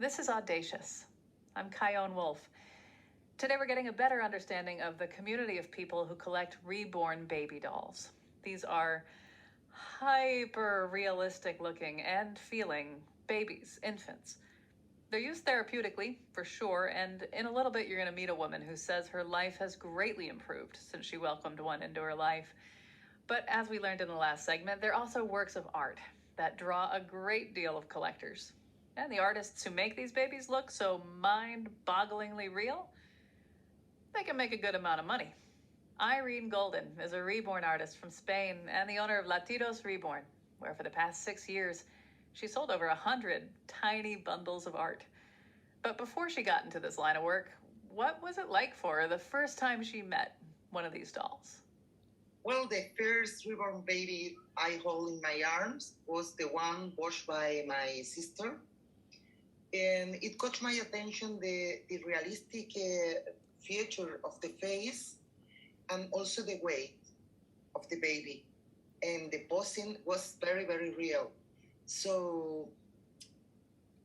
This is Audacious. I'm Chion Wolf. Today we're getting a better understanding of the community of people who collect reborn baby dolls. These are hyper realistic looking and feeling babies, infants. They're used therapeutically, for sure, and in a little bit you're going to meet a woman who says her life has greatly improved since she welcomed one into her life. But as we learned in the last segment, they're also works of art that draw a great deal of collectors. And the artists who make these babies look so mind-bogglingly real, they can make a good amount of money. Irene Golden is a reborn artist from Spain and the owner of Latidos Reborn, where for the past 6 years, she sold over 100 tiny bundles of art. But before she got into this line of work, what was it like for her the first time she met one of these dolls? Well, the first reborn baby I hold in my arms was the one washed by my sister. And it caught my attention, the realistic feature of the face and also the weight of the baby. And the posing was very, very real. So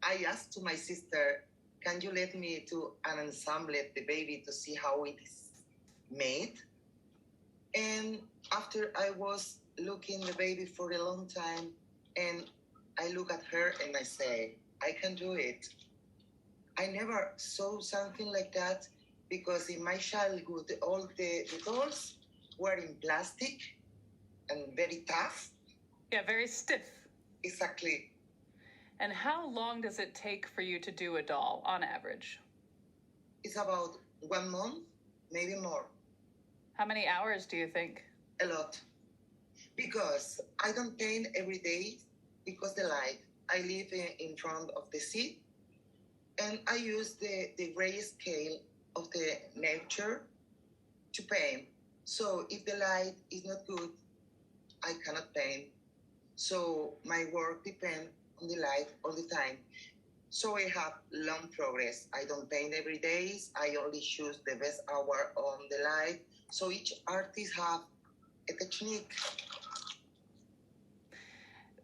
I asked to my sister, can you let me to ensemble the baby to see how it is made? And after I was looking the baby for a long time, and I look at her and I say, I can do it. I never saw something like that because in my childhood, all the dolls were in plastic and very tough. Yeah, very stiff. Exactly. And how long does it take for you to do a doll on average? It's about 1 month, maybe more. How many hours do you think? A lot. Because I don't paint every day because the light. I live in front of the sea and I use the grayscale of the nature to paint. So if the light is not good, I cannot paint. So my work depends on the light all the time. So I have long progress. I don't paint every day. I only choose the best hour on the light. So each artist have a technique.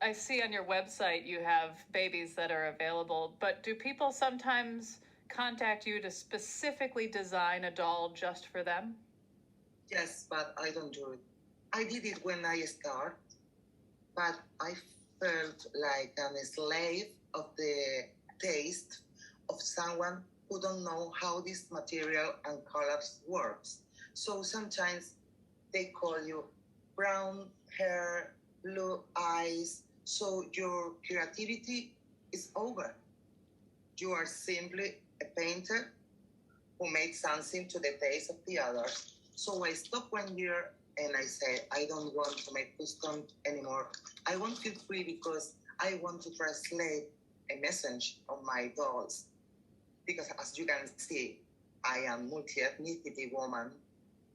I see on your website you have babies that are available, but do people sometimes contact you to specifically design a doll just for them? Yes, but I don't do it. I did it when I started, but I felt like a slave of the taste of someone who don't know how this material and colors works. So sometimes they call you brown hair, blue eyes. So your creativity is over. You are simply a painter who made something to the taste of the others. So I stopped 1 year and I said, I don't want to make custom anymore. I want to feel free because I want to translate a message on my dolls. Because as you can see, I am multi-ethnicity woman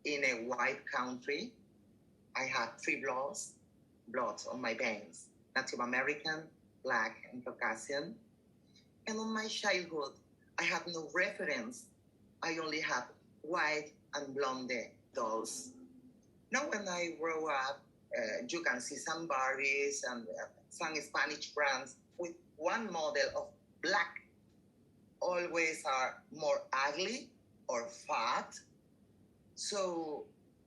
in a white country. I have 3 bloods on my veins, Native American, Black, and Caucasian. And on my childhood, I have no reference. I only have white and blonde dolls. Now when I grow up, you can see some Barbies and some Spanish brands with one model of black. Always are more ugly or fat. So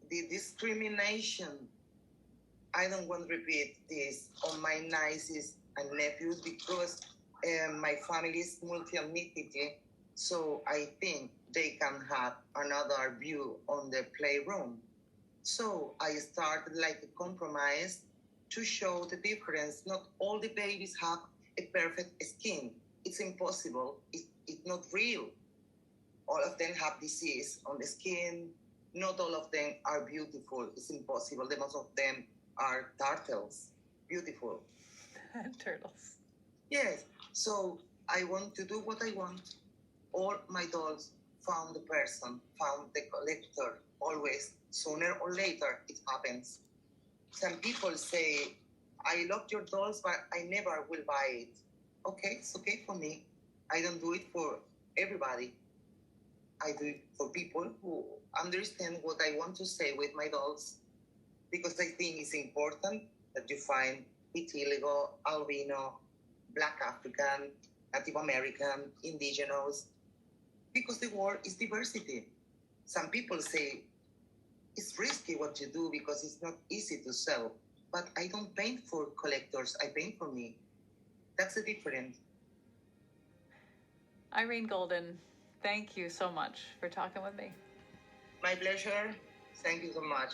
the discrimination, I don't want to repeat this on my nieces and nephews because my family is multi-ethnicity. So I think they can have another view on the playroom. So I started like a compromise to show the difference. Not all the babies have a perfect skin. It's impossible. It's not real. All of them have disease on the skin. Not all of them are beautiful. It's impossible. The most of them are turtles. Beautiful. Turtles. Yes. So I want to do what I want. All my dolls found the person, found the collector. Always, sooner or later, it happens. Some people say, I love your dolls, but I never will buy it. Okay, it's okay for me. I don't do it for everybody. I do it for people who understand what I want to say with my dolls, because I think it's important that you find vitiligo, albino, Black African, Native American, indigenous, because the word is diversity. Some people say it's risky what you do because it's not easy to sell. But I don't paint for collectors, I paint for me. That's the difference. Irene Golden, thank you so much for talking with me. My pleasure. Thank you so much.